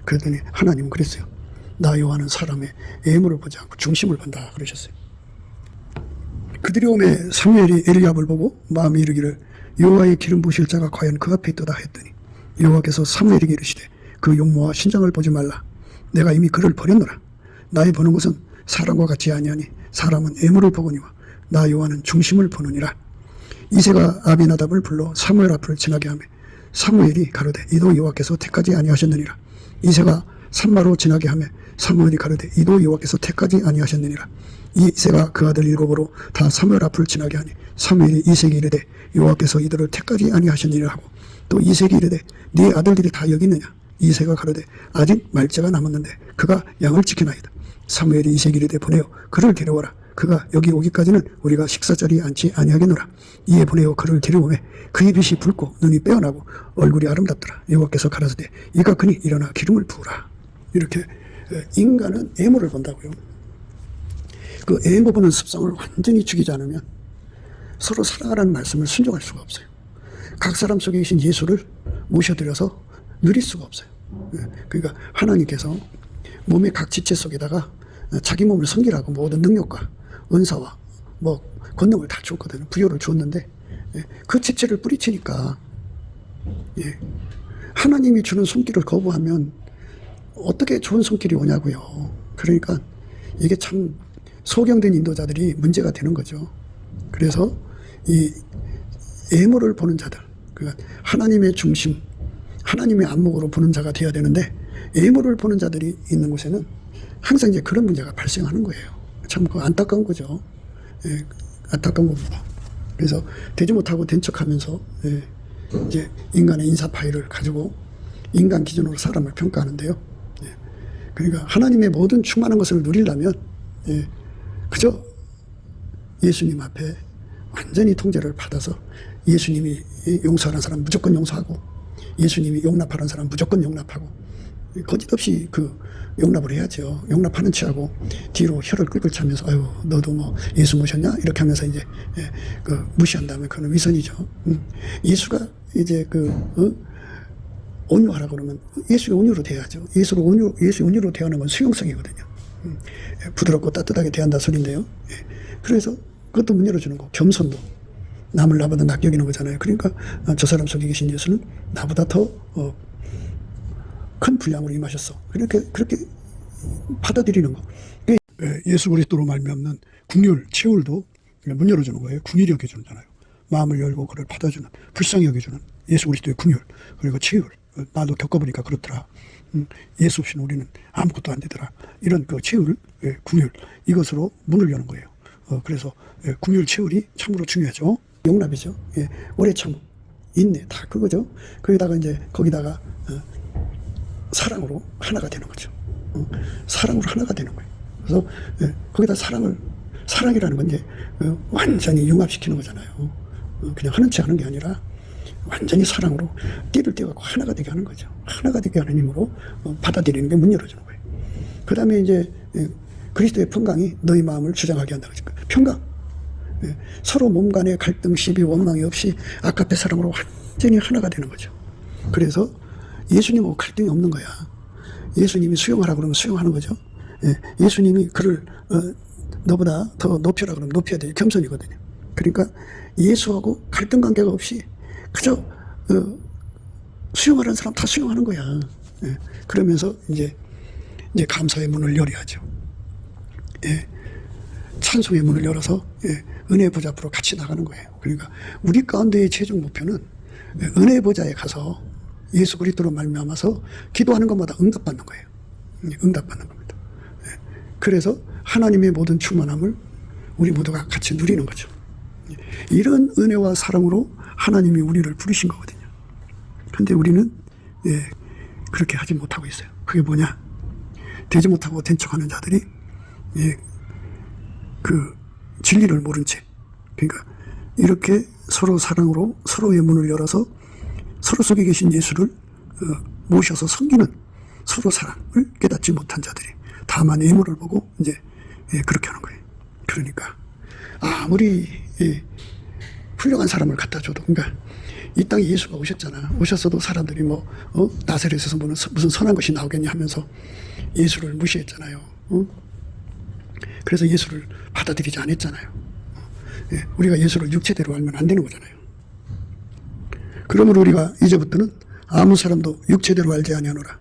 그랬더니 하나님은 그랬어요. 나 여호와는 사람의 예물을 보지 않고 중심을 본다 그러셨어요. 그들이 오매 사무엘이 엘리압을 보고 마음에 이르기를 여호와의 기름 부으실 자가 과연 그 앞에 있도다 했더니, 여호와께서 사무엘에게 이르시되 그 용모와 신장을 보지 말라. 내가 이미 그를 버렸노라. 나의 보는 것은 사람과 같이 아니하니 사람은 예물을 보거니와 나 여호와는 중심을 보느니라. 이새가 아비나답을 불러 사무엘 앞을 지나게 하며 사무엘이 가로되 이도 여호와께서 택하지 아니하셨느니라. 이새가 산마로 지나게 하며 사무엘이 가로되 이도 여호와께서 택하지 아니하셨느니라. 이새가 그 아들 일곱으로 다 사무엘 앞을 지나게 하니 사무엘이 이새에게 이르되 여호와께서 이들을 택하지 아니하셨느니라 하고, 또 이새에게 이르되 네 아들들이 다 여기 있느냐. 이새가 가로되 아직 말째가 남았는데 그가 양을 지키나이다. 사무엘이 이새에게 이르되 보내어 그를 데려오라. 그가 여기 오기까지는 우리가 식사자리에 앉지 아니하겠노라. 이에 보내어 그를 데려오매 그의 빛이 붉고 눈이 빼어나고 얼굴이 아름답더라. 여호와께서 가라사대 이가 그니 일어나 기름을 부으라. 이렇게 인간은 예물을 본다고요. 그 예물 보는 습성을 완전히 죽이지 않으면 서로 사랑하라는 말씀을 순종할 수가 없어요. 각 사람 속에 계신 예수를 모셔드려서 누릴 수가 없어요. 그러니까 하나님께서 몸의 각 지체 속에다가 자기 몸을 섬기라고 모든 능력과 은사와 뭐 권능을 다 줬거든요. 부여를 줬는데 그 지체를 뿌리치니까 하나님이 주는 손길을 거부하면 어떻게 좋은 손길이 오냐고요. 그러니까 이게 참 소경된 인도자들이 문제가 되는 거죠. 그래서 이 예물을 보는 자들, 그러니까 하나님의 중심, 하나님의 안목으로 보는 자가 되어야 되는데, 예물을 보는 자들이 있는 곳에는 항상 이제 그런 문제가 발생하는 거예요. 참 안타까운 거죠. 안타까운 겁니다. 그래서 되지 못하고 된 척하면서 이제 인간의 인사 파일을 가지고 인간 기준으로 사람을 평가하는데요. 그러니까 하나님의 모든 충만한 것을 누리려면 그저 예수님 앞에 완전히 통제를 받아서 예수님이 용서하는 사람 무조건 용서하고, 예수님이 용납하는 사람 무조건 용납하고, 거짓없이 그 용납을 해야죠. 용납하는 체하고 뒤로 혀를 끌끌 차면서 아유 너도 뭐 예수 모셨냐 이렇게 하면서 이제 무시한 다음에 그건 위선이죠. 예수가 이제 온유하라 그러면 예수의 온유로 대하죠. 예수의 온유로 대하는 건 수용성이거든요. 부드럽고 따뜻하게 대한다 소리인데요. 그래서 그것도 문 열어주는 거. 겸손도. 남을 나보다 낮게 여기는 거잖아요. 그러니까 저 사람 속에 계신 예수는 나보다 더 큰 분량으로 임하셨어. 그렇게 받아들이는 거. 예수 그리스도로 말미암는 궁율, 치율도 문 열어주는 거예요. 궁일이 여겨주잖아요. 마음을 열고 그를 받아주는, 불쌍히 여겨주는 예수 그리스도의 궁율, 그리고 치율. 나도 겪어보니까 그렇더라. 예수 없이는 우리는 아무것도 안 되더라. 이런 그 치율, 궁율, 이것으로 문을 여는 거예요. 그래서 궁율, 치율이 참으로 중요하죠. 용납이죠. 오래 참, 인내, 다 그거죠. 거기다가 사랑으로 하나가 되는 거죠. 사랑으로 하나가 되는 거예요. 그래서 거기다 사랑이라는 건 이제 완전히 융합시키는 거잖아요. 그냥 하는 체 하는 게 아니라 완전히 사랑으로 띠를 떼갖고 하나가 되게 하는 거죠. 하나가 되게 하는 힘으로 받아들이는 게 문 열어주는 거예요. 그 다음에 이제 그리스도의 평강이 너희 마음을 주장하게 한다는 거죠. 평강. 서로 몸 간의 갈등, 시비, 원망이 없이 아까페 사랑으로 완전히 하나가 되는 거죠. 그래서 예수님하고 갈등이 없는 거야. 예수님이 수용하라 그러면 수용하는 거죠. 예수님이 그를 너보다 더 높여라 그러면 높여야 돼요. 겸손이거든요. 그러니까 예수하고 갈등 관계가 없이 그저 수용하라는 사람 다 수용하는 거야. 그러면서 이제 감사의 문을 열어야죠. 찬송의 문을 열어서 은혜 보좌 앞으로 같이 나가는 거예요. 그러니까 우리 가운데의 최종 목표는 은혜 보좌에 가서 예수 그리스도로 말미암아서 기도하는 것마다 응답받는 거예요. 응답받는 겁니다. 그래서 하나님의 모든 충만함을 우리 모두가 같이 누리는 거죠. 이런 은혜와 사랑으로 하나님이 우리를 부르신 거거든요. 그런데 우리는 그렇게 하지 못하고 있어요. 그게 뭐냐? 되지 못하고 된 척하는 자들이 그 진리를 모른 채, 그러니까 이렇게 서로 사랑으로 서로의 문을 열어서 서로 속에 계신 예수를 모셔서 섬기는 서로 사랑을 깨닫지 못한 자들이 다만 외모를 보고 이제 그렇게 하는 거예요. 그러니까 아무리 훌륭한 사람을 갖다 줘도, 그러니까 이 땅에 예수가 오셨잖아. 오셨어도 사람들이 나사렛에서 무슨 선한 것이 나오겠냐 하면서 예수를 무시했잖아요. 그래서 예수를 받아들이지 않았잖아요. 우리가 예수를 육체대로 알면 안 되는 거잖아요. 그러므로 우리가 이제부터는 아무 사람도 육체대로 알지 아니하노라.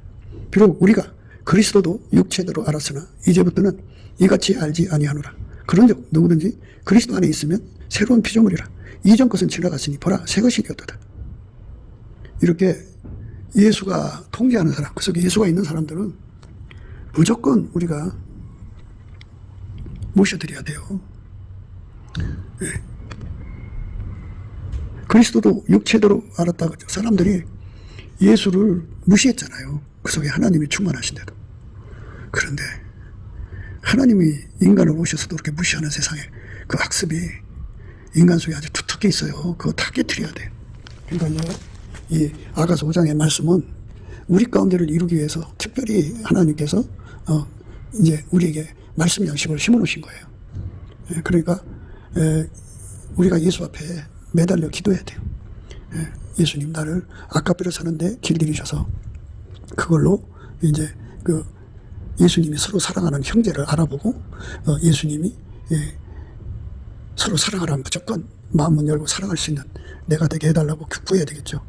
비록 우리가 그리스도도 육체대로 알았으나 이제부터는 이같이 알지 아니하노라. 그런즉 누구든지 그리스도 안에 있으면 새로운 피조물이라. 이전 것은 지나갔으니 보라 새 것이 되었도다. 이렇게 예수가 통제하는 사람, 그 속에 예수가 있는 사람들은 무조건 우리가 모셔드려야 돼요. 그리스도도 육체대로 알았다 그죠. 사람들이 예수를 무시했잖아요. 그 속에 하나님이 충만하신데도. 그런데 하나님이 인간을 오셔서도 그렇게 무시하는 세상에 그 학습이 인간 속에 아주 두텁게 있어요. 그거 다 깨트려야 돼요. 그러니까 이 아가서 5장의 말씀은 우리 가운데를 이루기 위해서 특별히 하나님께서 이제 우리에게 말씀 양식을 심어놓으신 거예요. 그러니까 우리가 예수 앞에 매달려 기도해야 돼요. 예수님 나를 아까비로 사는데 길들이셔서 그걸로 이제 그 예수님이 서로 사랑하는 형제를 알아보고 예수님이 서로 사랑하라면 무조건 마음을 열고 사랑할 수 있는 내가 되게 해달라고 구해야 되겠죠.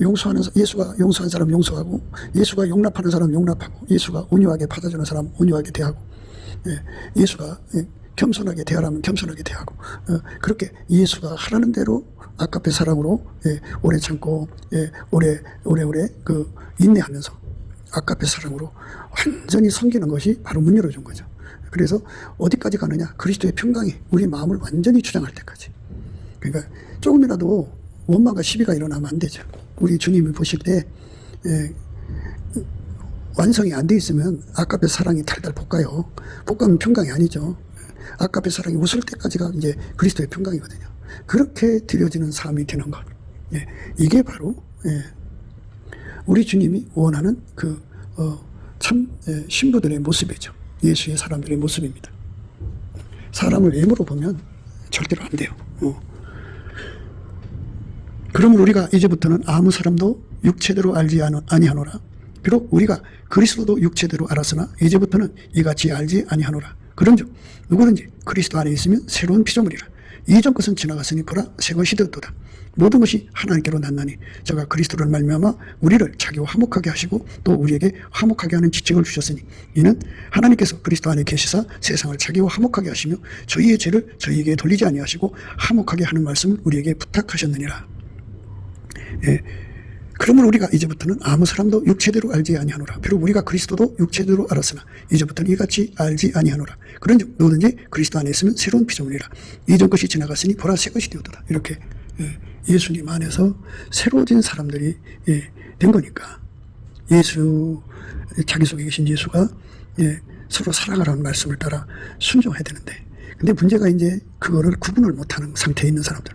용서하는 예수가 용서한 사람 용서하고 예수가 용납하는 사람 용납하고 예수가 온유하게 받아주는 사람 온유하게 대하고 예수가 겸손하게 대하라면 겸손하게 대하고 그렇게 예수가 하라는 대로 아까페 사랑으로 오래 참고 오래 그 인내하면서 아까페 사랑으로 완전히 섬기는 것이 바로 문 열어준 거죠. 그래서 어디까지 가느냐? 그리스도의 평강이 우리 마음을 완전히 주장할 때까지. 그러니까 조금이라도 원망과 시비가 일어나면 안 되죠. 우리 주님이 보실 때 완성이 안 돼 있으면 아까페 사랑이 달달 볶아요. 볶으면 평강이 아니죠. 아까페 사랑이 웃을 때까지가 이제 그리스도의 평강이거든요. 그렇게 드려지는 삶이 되는 것. 이게 바로 우리 주님이 원하는 그 참 신부들의 모습이죠. 예수의 사람들의 모습입니다. 사람을 외모로 보면 절대로 안 돼요. 그러면 우리가 이제부터는 아무 사람도 육체대로 알지 아니하노라. 비록 우리가 그리스도도 육체대로 알았으나 이제부터는 이같이 알지 아니하노라. 그런즉 누구든지 그리스도 안에 있으면 새로운 피조물이라. 이전 것은 지나갔으니 보라 새 것이 되었도다. 모든 것이 하나님께로 났나니 저가 그리스도를 말미암아 우리를 자기와 화목하게 하시고 또 우리에게 화목하게 하는 직책을 주셨으니 이는 하나님께서 그리스도 안에 계시사 세상을 자기와 화목하게 하시며 저희의 죄를 저희에게 돌리지 아니하시고 화목하게 하는 말씀을 우리에게 부탁하셨느니라. 예. 그러므로 우리가 이제부터는 아무 사람도 육체대로 알지 아니하노라. 비록 우리가 그리스도도 육체대로 알았으나 이제부터는 이같이 알지 아니하노라. 그런즉 누구든지 그리스도 안에 있으면 새로운 피조물이라. 이전 것이 지나갔으니 보라 새 것이 되었도다. 이렇게 예수님 안에서 새로워진 사람들이 된 거니까 예수 자기 속에 계신 예수가 서로 사랑하라는 말씀을 따라 순종해야 되는데 근데 문제가 이제 그거를 구분을 못하는 상태에 있는 사람들.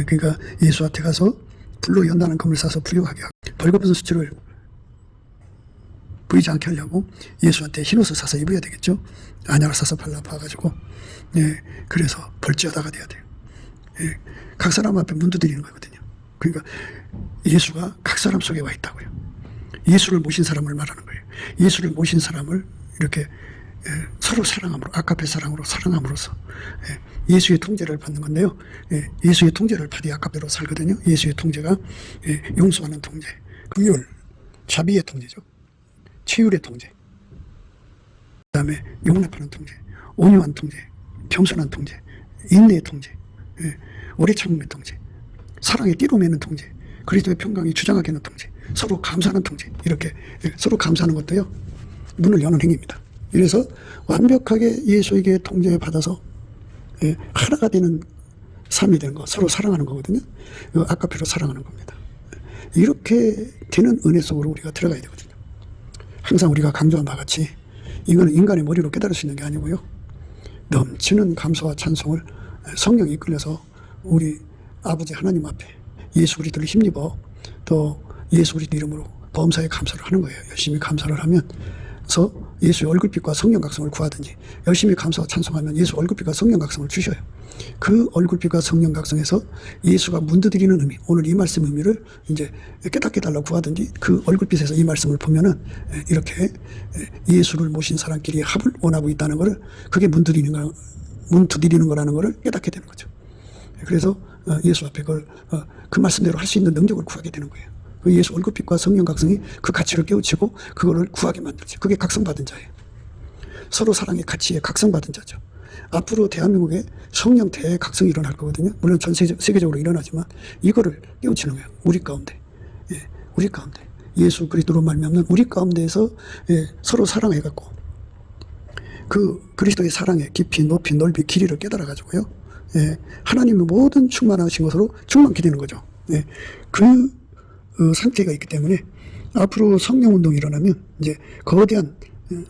그러니까 예수한테 가서 불로 연단한 금을 싸서 불효하게 하고 벌거벗은 수치를 보이지 않게 하려고 예수한테 흰옷을 사서 입어야 되겠죠. 안약을 사서 발라봐가지고 그래서 벌지어다가 돼야 돼요. 각 사람 앞에 문두드리는 거거든요. 그러니까 예수가 각 사람 속에 와 있다고요. 예수를 모신 사람을 말하는 거예요. 예수를 모신 사람을 이렇게 서로 사랑함으로 아카페 사랑으로 사랑함으로써 예수의 통제를 받는 건데요. 예수의 통제를 받아야 아카페로 살거든요. 예수의 통제가 용서하는 통제, 긍휼, 자비의 통제죠. 치율의 통제, 그 다음에 용납하는 통제, 온유한 통제, 겸손한 통제, 인내의 통제, 오래 참음의 통제, 사랑의 띠로 매는 통제, 그리스도의 평강이 주장하게 하는 통제, 서로 감사하는 통제, 이렇게 서로 감사하는 것도요 문을 여는 행위입니다. 이래서 완벽하게 예수에게 통제받아서 하나가 되는 삶이 되는 거, 서로 사랑하는 거거든요. 아카페로 사랑하는 겁니다. 이렇게 되는 은혜 속으로 우리가 들어가야 되거든요. 항상 우리가 강조한 바와 같이 이거는 인간의 머리로 깨달을 수 있는 게 아니고요. 넘치는 감사와 찬송을 성령이 이끌려서 우리 아버지 하나님 앞에 예수 그리스도를 힘입어 또 예수 그리스도 이름으로 범사에 감사를 하는 거예요. 열심히 감사를 하면서 예수의 얼굴빛과 성령 각성을 구하든지 열심히 감사와 찬송하면 예수 얼굴빛과 성령 각성을 주셔요. 그 얼굴빛과 성령 각성에서 예수가 문드드리는 의미, 오늘 이 말씀 의미를 이제 깨닫게 달라고 구하든지 그 얼굴빛에서 이 말씀을 보면은 이렇게 예수를 모신 사람끼리 합을 원하고 있다는 것을 그게 문두드리는 거라는 것을 깨닫게 되는 거죠. 그래서 예수 앞에 그 말씀대로 할 수 있는 능력을 구하게 되는 거예요. 그 예수 얼굴빛과 성령 각성이 그 가치를 깨우치고 그거를 구하게 만들죠. 그게 각성받은 자예요. 서로 사랑의 가치에 각성받은 자죠. 앞으로 대한민국에 성령 대각성이 일어날 거거든요. 물론 전 세계적으로 일어나지만 이거를 깨우치는 거예요. 우리 가운데. 우리 가운데. 예수 그리스도로 말미암는 우리 가운데에서 서로 사랑해갖고 그 그리스도의 사랑의 깊이, 높이, 넓이, 길이를 깨달아가지고요. 하나님의 모든 충만하신 것으로 충만케 되는 거죠. 그 상태가 있기 때문에 앞으로 성령 운동이 일어나면 이제 거대한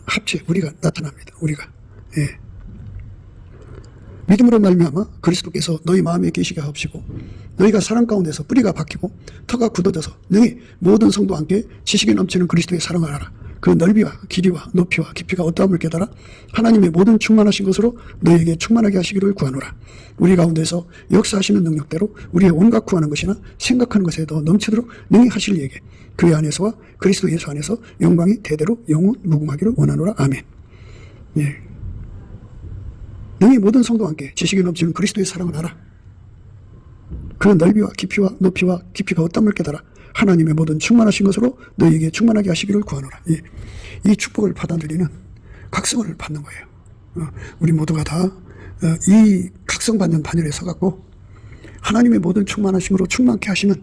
합체 우리가 나타납니다. 우리가 믿음으로 말미암아 그리스도께서 너희 마음에 계시게 하옵시고 너희가 사랑 가운데서 뿌리가 박히고 터가 굳어져서 너희 모든 성도 함께 지식이 넘치는 그리스도의 사랑을 알아. 그 넓이와 길이와 높이와 깊이가 어떠함을 깨달아 하나님의 모든 충만하신 것으로 너희에게 충만하게 하시기를 구하노라. 우리 가운데서 역사하시는 능력대로 우리의 온갖 구하는 것이나 생각하는 것에 더 넘치도록 능히 하실 이에게 그의 안에서와 그리스도 예수 안에서 영광이 대대로 영원 무궁하기를 원하노라. 아멘. 너희 모든 성도와 함께 지식이 넘치는 그리스도의 사랑을 알아. 그 넓이와 깊이와 높이와 깊이가 어떠함을 깨달아 하나님의 모든 충만하신 것으로 너희에게 충만하게 하시기를 구하노라. 이 축복을 받아들이는 각성을 받는 거예요. 우리 모두가 다 이 각성받는 반열에 서갖고 하나님의 모든 충만하심으로 충만케 하시는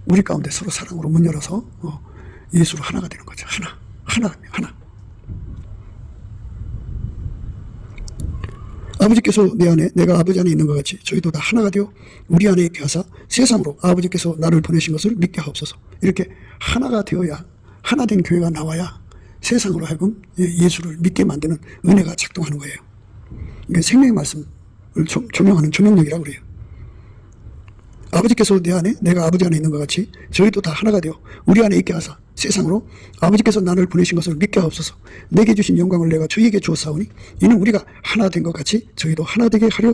우리 가운데 서로 사랑으로 문 열어서 예수로 하나가 되는 거죠. 하나. 아버지께서 내 안에 내가 아버지 안에 있는 것 같이 저희도 다 하나가 되어 우리 안에 있게 하사 세상으로 아버지께서 나를 보내신 것을 믿게 하옵소서. 이렇게 하나가 되어야 하나 된 교회가 나와야 세상으로 하여금 예수를 믿게 만드는 은혜가 작동하는 거예요. 이게 생명의 말씀을 조명하는 조명력이라고 그래요. 아버지께서 내 안에 내가 아버지 안에 있는 것 같이 저희도 다 하나가 되어 우리 안에 있게 하사 세상으로 아버지께서 나를 보내신 것을 믿게 하옵소서. 내게 주신 영광을 내가 저희에게 주었사오니 이는 우리가 하나 된 것 같이 저희도 하나 되게 하려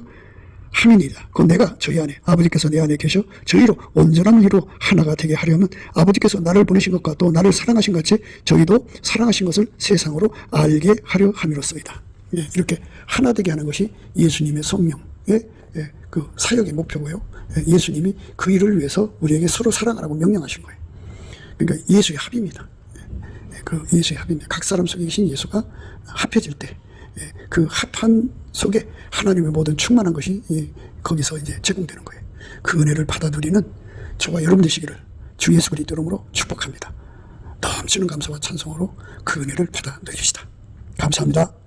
함이니이다. 곧 내가 저희 안에, 아버지께서 내 안에 계셔 저희로 온전함을 이루어 하나가 되게 하려면 아버지께서 나를 보내신 것과 또 나를 사랑하신 같이 저희도 사랑하신 것을 세상으로 알게 하려 함이로써이다. 예, 이렇게 하나 되게 하는 것이 예수님의 성령의 그 사역의 목표고요. 예수님이 그 일을 위해서 우리에게 서로 사랑하라고 명령하신 거예요. 그러니까 예수의 합입니다. 그 예수의 합입니다. 각 사람 속에 계신 예수가 합해질 때 그 합한 속에 하나님의 모든 충만한 것이 거기서 이제 제공되는 거예요. 그 은혜를 받아들이는 저와 여러분 되시기를 주 예수 그리스도 이름으로 축복합니다. 넘치는 감사와 찬송으로 그 은혜를 받아들이시다. 감사합니다.